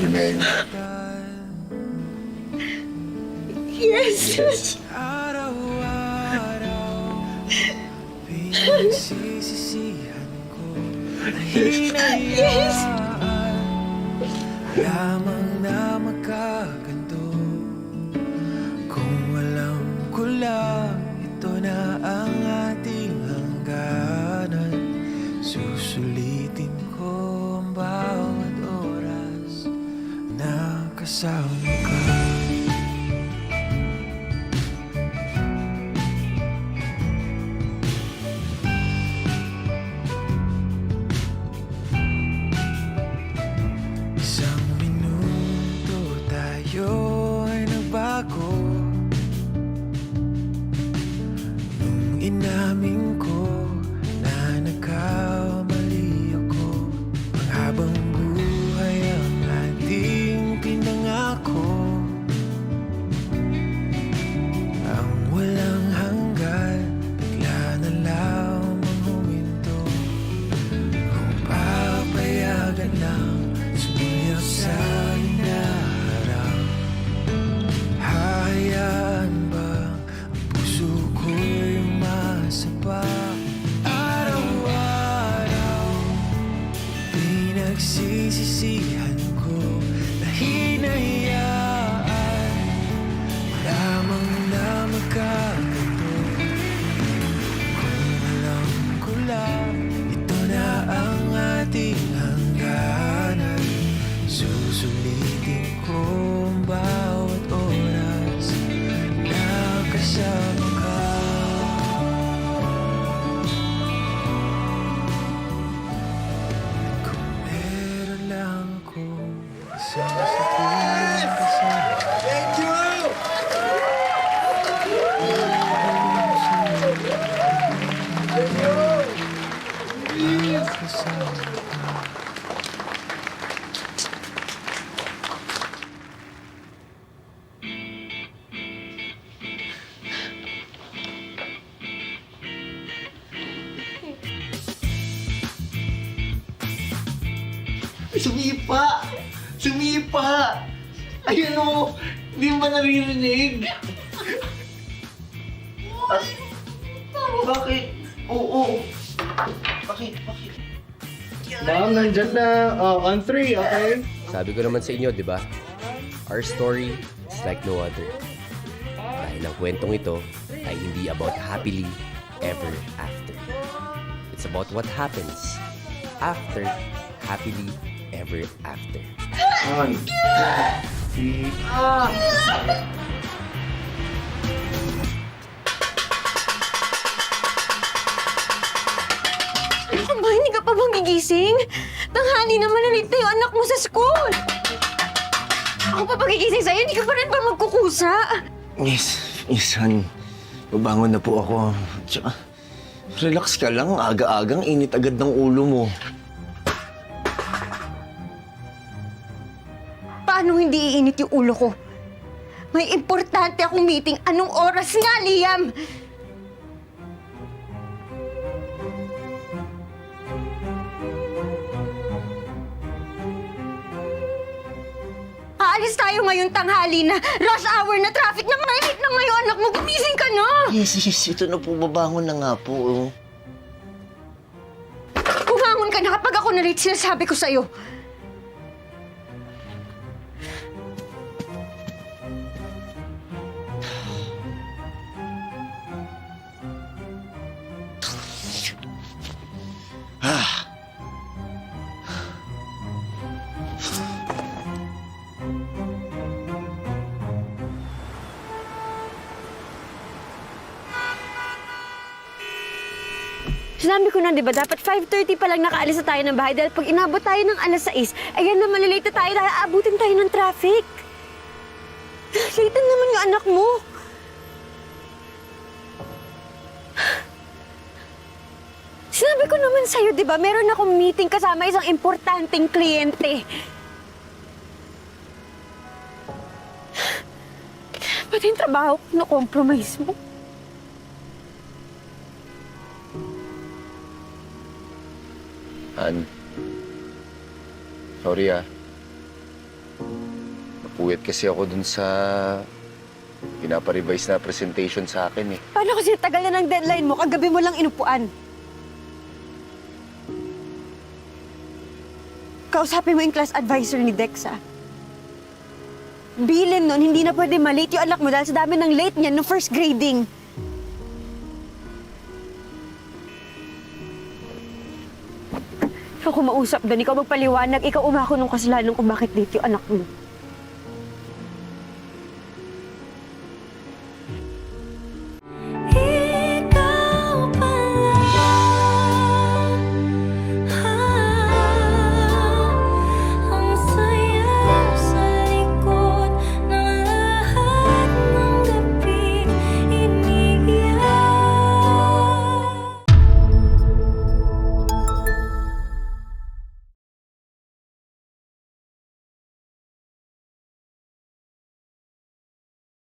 you, Meg. Yes. Yes. Lamang na magkaganto. Kung alam ko lang, ito na ang ating hangganan. Susulitin ko ang bawat oras na kasama ka. Isang minuto tayo ay nagbago. Nung inamin ko na nagkamali ako, ang habang buhay ang ating pinangako. Ang walang hanggan, bigla na lamang huminto. Kung papayagan lang, sumilap sa inaharap. Hahayaan bang ang puso ko'y masapa? Araw-araw, pinagsisisihan ko na hinayaan. Lamang na magkaganto. Kung alam ko lang, ito na ang ating hangganan. Susulitin ko ang bawat oras na kasama ka. Kung meron lang akong isang satulang kasama. Thank you! Kasama ka. Sumipa! Sumipa! Ayun o! Hindi mo ba naririnig? Bakit? Oo. Bakit? Ma'am, nandyan na. On three, okay? Sabi ko naman sa inyo, di ba? Our story is like no other. Dahil ang kwentong ito ay hindi about happily ever after. It's about what happens after happily ever after. On. Three. Ano ba? Hindi ka pa bang gigising? Tanghali naman na late na yung anak mo sa school. Ako pa pagigising sa'yo, hindi ka pa rin ba magkukusa? Yes, hon. Babangon na po ako. Tsaka, relax ka lang. Aga-agang init agad ng ulo mo. Paano hindi iinit yung ulo ko? May importante akong meeting. Anong oras nga, Liam? Aalis tayo ngayon tanghali na. Rush hour na traffic na mainit na ngayon. Anak mo, gumising ka na. Yes. Ito na po. Babangon na nga po. Oh. Bumangon ka na kapag ako na late, sinasabi ko sa'yo. Sinabi ko na, di ba, dapat 5:30 pa lang nakaalis na tayo ng bahay dahil pag inabot tayo ng alas 6, ayan na malilate na tayo dahil aabutin tayo ng traffic. Late na naman yung anak mo. Sinabi ko naman sa'yo, di ba, meron akong meeting kasama isang importanteng kliyente. Pati yung trabaho ko, na-compromise mo. Han. Sorry napuyat kasi ako dun sa pinaparevise na presentation sa akin eh. Paano kasi tagal na ng deadline mo? Kagabi mo lang inupuan. Kausapin mo yung class advisor ni Dexa. Bilin nun, hindi na pwede malate yung anak mo dahil sa dami ng late niya no first grading. Ikaw kumausap doon, ikaw magpaliwanag, ikaw umako nung kasalanan kung bakit late yung anak mo.